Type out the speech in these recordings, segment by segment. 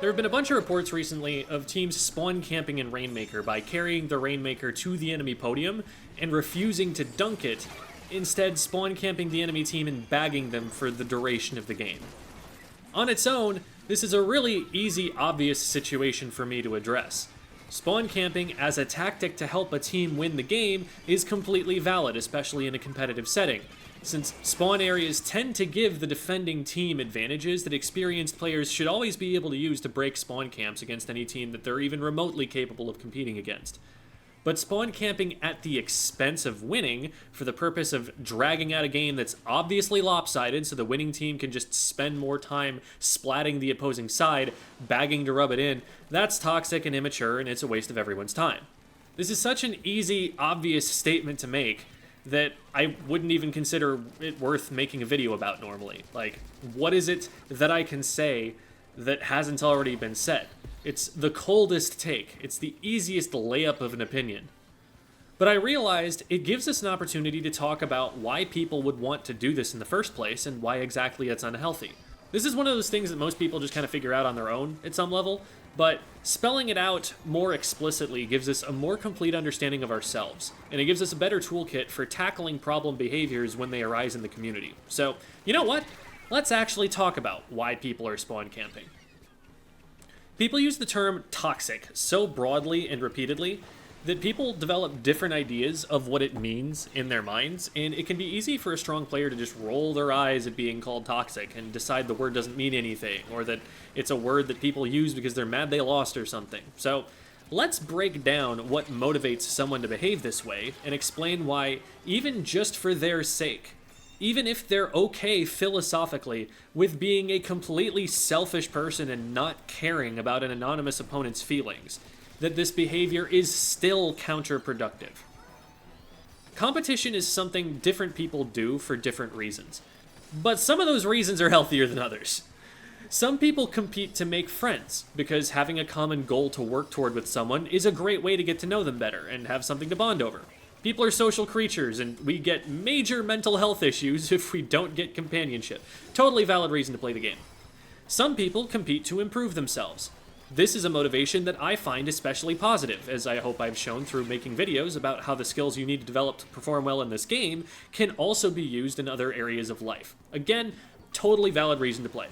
There have been a bunch of reports recently of teams spawn camping in Rainmaker by carrying the Rainmaker to the enemy podium and refusing to dunk it, instead spawn camping the enemy team and bagging them for the duration of the game. On its own, this is a really easy, obvious situation for me to address. Spawn camping as a tactic to help a team win the game is completely valid, especially in a competitive setting, since spawn areas tend to give the defending team advantages that experienced players should always be able to use to break spawn camps against any team that they're even remotely capable of competing against. But spawn camping at the expense of winning, for the purpose of dragging out a game that's obviously lopsided so the winning team can just spend more time splatting the opposing side, bagging to rub it in, that's toxic and immature, and it's a waste of everyone's time. This is such an easy, obvious statement to make that I wouldn't even consider it worth making a video about normally. Like, what is it that I can say that hasn't already been said? It's the coldest take. It's the easiest layup of an opinion. But I realized it gives us an opportunity to talk about why people would want to do this in the first place and why exactly it's unhealthy. This is one of those things that most people just kind of figure out on their own at some level, but spelling it out more explicitly gives us a more complete understanding of ourselves, and it gives us a better toolkit for tackling problem behaviors when they arise in the community. So, you know what? Let's actually talk about why people are spawn camping. People use the term toxic so broadly and repeatedly that people develop different ideas of what it means in their minds, and it can be easy for a strong player to just roll their eyes at being called toxic and decide the word doesn't mean anything, or that it's a word that people use because they're mad they lost or something. So let's break down what motivates someone to behave this way and explain why, even just for their sake, even if they're okay philosophically with being a completely selfish person and not caring about an anonymous opponent's feelings, that this behavior is still counterproductive. Competition is something different people do for different reasons, but some of those reasons are healthier than others. Some people compete to make friends, because having a common goal to work toward with someone is a great way to get to know them better and have something to bond over. People are social creatures, and we get major mental health issues if we don't get companionship. Totally valid reason to play the game. Some people compete to improve themselves. This is a motivation that I find especially positive, as I hope I've shown through making videos about how the skills you need to develop to perform well in this game can also be used in other areas of life. Again, totally valid reason to play.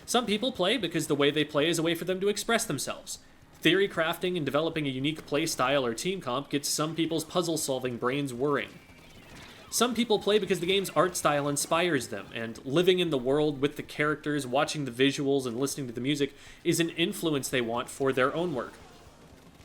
Some people play because the way they play is a way for them to express themselves. Theory crafting and developing a unique play style or team comp gets some people's puzzle-solving brains whirring. Some people play because the game's art style inspires them, and living in the world with the characters, watching the visuals, and listening to the music is an influence they want for their own work.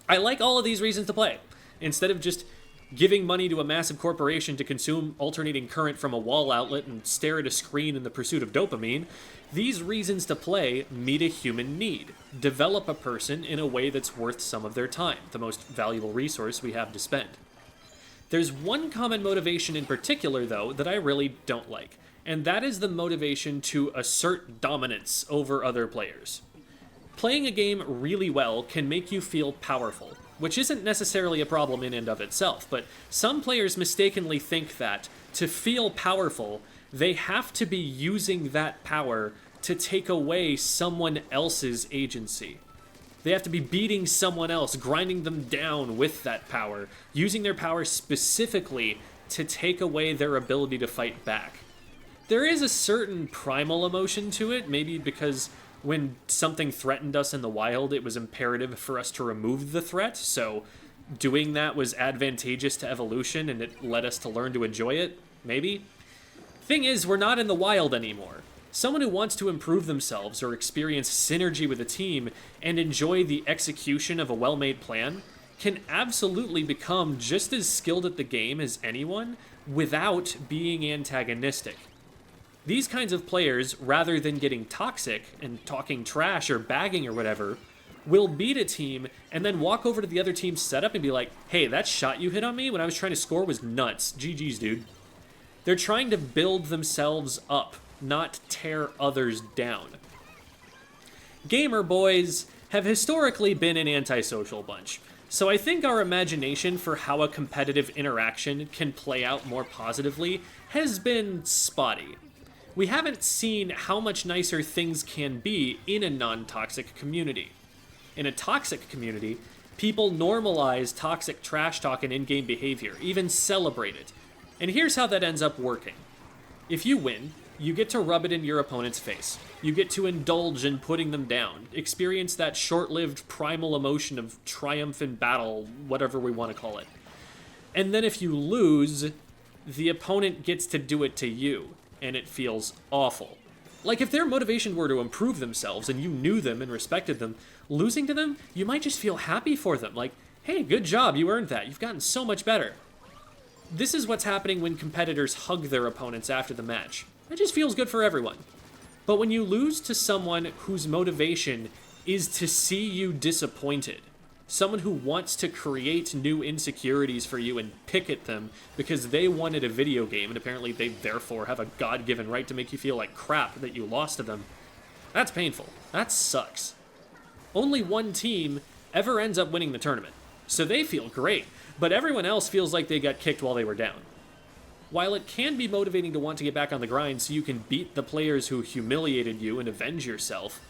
I like all of these reasons to play. Instead of just giving money to a massive corporation to consume alternating current from a wall outlet and stare at a screen in the pursuit of dopamine, these reasons to play meet a human need. Develop a person in a way that's worth some of their time, the most valuable resource we have to spend. There's one common motivation in particular, though, that I really don't like, and that is the motivation to assert dominance over other players. Playing a game really well can make you feel powerful, which isn't necessarily a problem in and of itself, but some players mistakenly think that, to feel powerful, they have to be using that power to take away someone else's agency. They have to be beating someone else, grinding them down with that power, using their power specifically to take away their ability to fight back. There is a certain primal emotion to it, maybe because when something threatened us in the wild, it was imperative for us to remove the threat, so doing that was advantageous to evolution and it led us to learn to enjoy it, maybe. Thing is, we're not in the wild anymore. Someone who wants to improve themselves or experience synergy with a team and enjoy the execution of a well-made plan can absolutely become just as skilled at the game as anyone without being antagonistic. These kinds of players, rather than getting toxic and talking trash or bagging or whatever, will beat a team and then walk over to the other team's setup and be like, hey, that shot you hit on me when I was trying to score was nuts. GG's, dude. They're trying to build themselves up, not tear others down. Gamer boys have historically been an antisocial bunch, so I think our imagination for how a competitive interaction can play out more positively has been spotty. we haven't seen how much nicer things can be in a non-toxic community. In a toxic community, people normalize toxic trash talk and in-game behavior, even celebrate it. And here's how that ends up working. If you win, you get to rub it in your opponent's face. You get to indulge in putting them down, experience that short-lived primal emotion of triumph in battle, whatever we want to call it. And then if you lose, the opponent gets to do it to you, and it feels awful. Like, if their motivation were to improve themselves and you knew them and respected them, losing to them, you might just feel happy for them. Like, hey, good job, you earned that. You've gotten so much better. This is what's happening when competitors hug their opponents after the match. It just feels good for everyone. But when you lose to someone whose motivation is to see you disappointed, someone who wants to create new insecurities for you and pick at them because they wanted a video game and apparently they therefore have a God-given right to make you feel like crap that you lost to them, that's painful. That sucks. Only one team ever ends up winning the tournament, so they feel great, but everyone else feels like they got kicked while they were down. While it can be motivating to want to get back on the grind so you can beat the players who humiliated you and avenge yourself,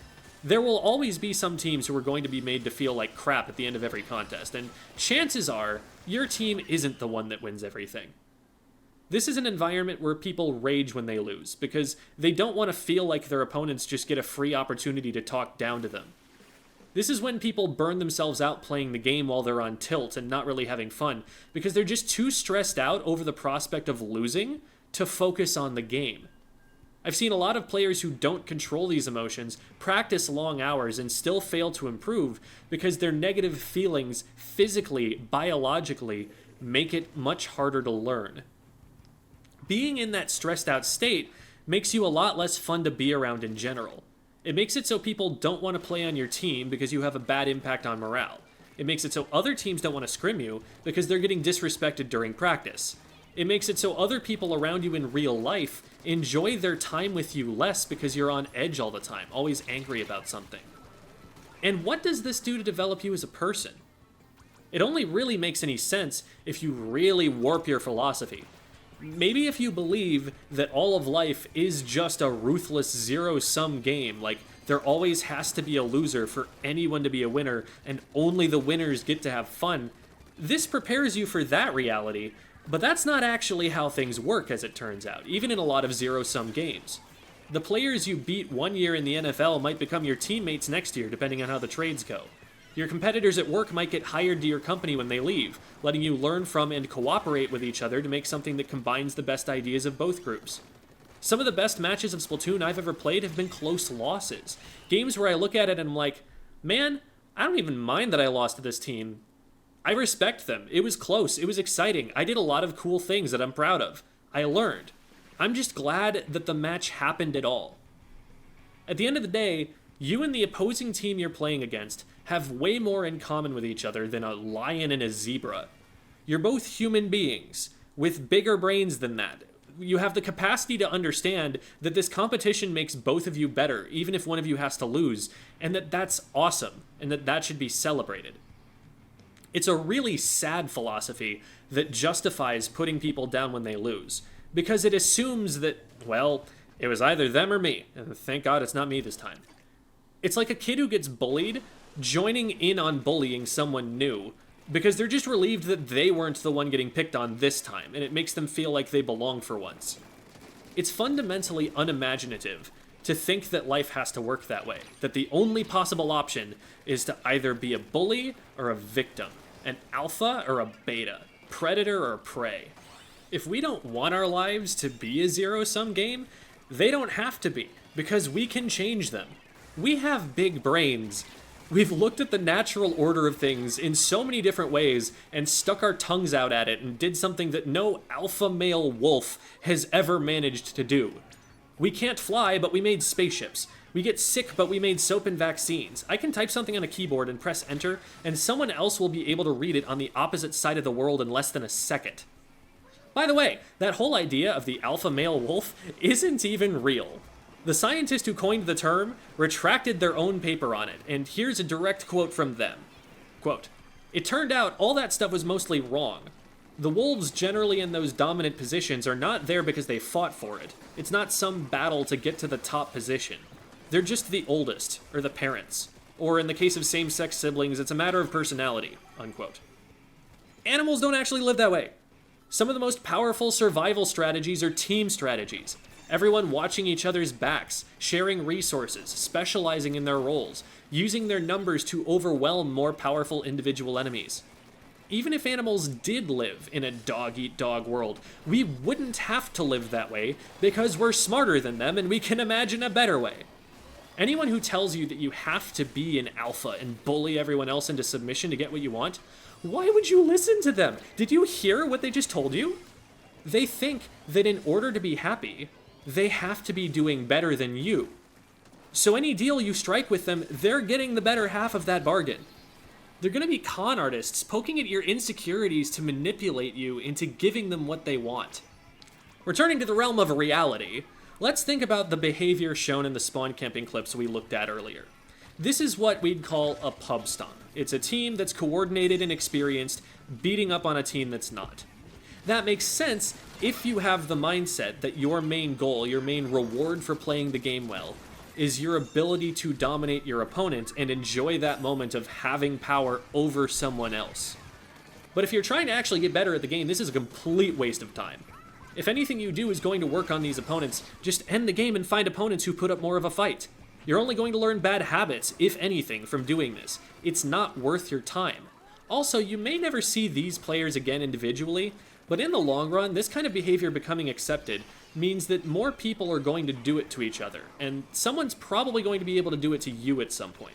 there will always be some teams who are going to be made to feel like crap at the end of every contest, and chances are your team isn't the one that wins everything. This is an environment where people rage when they lose, because they don't want to feel like their opponents just get a free opportunity to talk down to them. This is when people burn themselves out playing the game while they're on tilt and not really having fun, because they're just too stressed out over the prospect of losing to focus on the game. I've seen a lot of players who don't control these emotions practice long hours and still fail to improve because their negative feelings physically, biologically, make it much harder to learn. Being in that stressed out state makes you a lot less fun to be around in general. It makes it so people don't want to play on your team because you have a bad impact on morale. It makes it so other teams don't want to scrim you because they're getting disrespected during practice. It makes it so other people around you in real life enjoy their time with you less because you're on edge all the time, always angry about something. And what does this do to develop you as a person? It only really makes any sense if you really warp your philosophy. Maybe if you believe that all of life is just a ruthless zero-sum game, like there always has to be a loser for anyone to be a winner, and only the winners get to have fun, this prepares you for that reality, but that's not actually how things work, as it turns out, even in a lot of zero-sum games. The players you beat one year in the NFL might become your teammates next year, depending on how the trades go. Your competitors at work might get hired to your company when they leave, letting you learn from and cooperate with each other to make something that combines the best ideas of both groups. Some of the best matches of Splatoon I've ever played have been close losses. Games where I look at it and I'm like, man, I don't even mind that I lost to this team. I respect them. It was close. It was exciting. I did a lot of cool things that I'm proud of. I learned. I'm just glad that the match happened at all. At the end of the day, you and the opposing team you're playing against have way more in common with each other than a lion and a zebra. You're both human beings, with bigger brains than that. You have the capacity to understand that this competition makes both of you better, even if one of you has to lose, and that that's awesome, and that that should be celebrated. It's a really sad philosophy that justifies putting people down when they lose, because it assumes that, well, it was either them or me, and thank God it's not me this time. It's like a kid who gets bullied joining in on bullying someone new because they're just relieved that they weren't the one getting picked on this time, and it makes them feel like they belong for once. It's fundamentally unimaginative to think that life has to work that way, that the only possible option is to either be a bully or a victim, an alpha or a beta, predator or prey. If we don't want our lives to be a zero-sum game, they don't have to be, because we can change them. We have big brains. We've looked at the natural order of things in so many different ways and stuck our tongues out at it and did something that no alpha male wolf has ever managed to do. We can't fly, but we made spaceships. We get sick, but we made soap and vaccines. I can type something on a keyboard and press enter, and someone else will be able to read it on the opposite side of the world in less than a second. By the way, that whole idea of the alpha male wolf isn't even real. The scientist who coined the term retracted their own paper on it, and here's a direct quote from them. Quote, "It turned out all that stuff was mostly wrong. The wolves generally in those dominant positions are not there because they fought for it. It's not some battle to get to the top position. They're just the oldest, or the parents. Or in the case of same-sex siblings, it's a matter of personality, unquote. Animals don't actually live that way. Some of the most powerful survival strategies are team strategies. Everyone watching each other's backs, sharing resources, specializing in their roles, using their numbers to overwhelm more powerful individual enemies. Even if animals did live in a dog-eat-dog world, we wouldn't have to live that way because we're smarter than them and we can imagine a better way. Anyone who tells you that you have to be an alpha and bully everyone else into submission to get what you want, why would you listen to them? Did you hear what they just told you? They think that in order to be happy, they have to be doing better than you. So any deal you strike with them, they're getting the better half of that bargain. They're going to be con artists poking at your insecurities to manipulate you into giving them what they want. Returning to the realm of reality, let's think about the behavior shown in the spawn camping clips we looked at earlier. This is what we'd call a pub stomp. It's a team that's coordinated and experienced, beating up on a team that's not. That makes sense if you have the mindset that your main goal, your main reward for playing the game well, is your ability to dominate your opponent and enjoy that moment of having power over someone else. But if you're trying to actually get better at the game, this is a complete waste of time. If anything you do is going to work on these opponents, just end the game and find opponents who put up more of a fight. You're only going to learn bad habits, if anything, from doing this. It's not worth your time. Also, you may never see these players again individually, but in the long run, this kind of behavior becoming accepted means that more people are going to do it to each other, and someone's probably going to be able to do it to you at some point.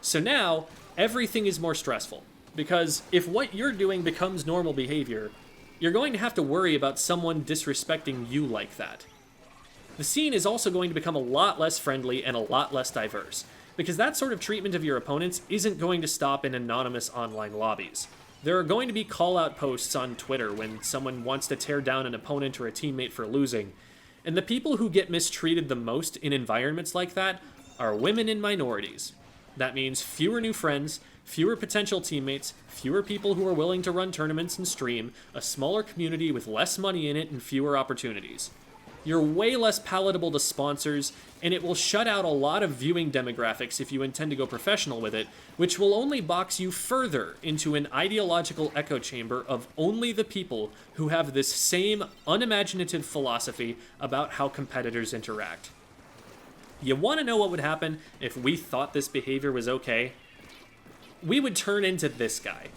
So now, everything is more stressful, because if what you're doing becomes normal behavior, you're going to have to worry about someone disrespecting you like that. The scene is also going to become a lot less friendly and a lot less diverse, because that sort of treatment of your opponents isn't going to stop in anonymous online lobbies. There are going to be call-out posts on Twitter when someone wants to tear down an opponent or a teammate for losing, and the people who get mistreated the most in environments like that are women and minorities. That means fewer new friends, fewer potential teammates, fewer people who are willing to run tournaments and stream, a smaller community with less money in it and fewer opportunities. You're way less palatable to sponsors, and it will shut out a lot of viewing demographics if you intend to go professional with it, which will only box you further into an ideological echo chamber of only the people who have this same unimaginative philosophy about how competitors interact. You want to know what would happen if we thought this behavior was okay? We would turn into this guy.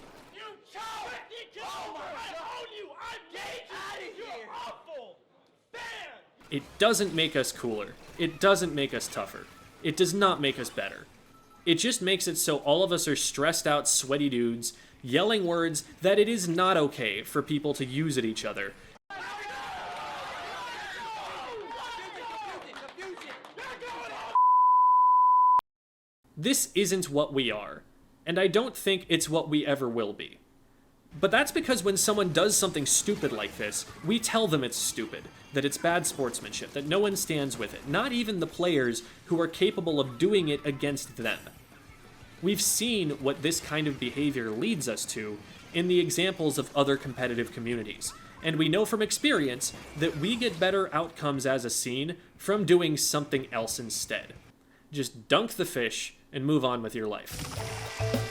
It doesn't make us cooler. It doesn't make us tougher. It does not make us better. It just makes it so all of us are stressed out, sweaty dudes, yelling words that it is not okay for people to use at each other. This isn't what we are, and I don't think it's what we ever will be. But that's because when someone does something stupid like this, we tell them it's stupid, that it's bad sportsmanship, that no one stands with it, not even the players who are capable of doing it against them. We've seen what this kind of behavior leads us to in the examples of other competitive communities, and we know from experience that we get better outcomes as a scene from doing something else instead. Just dunk the fish and move on with your life.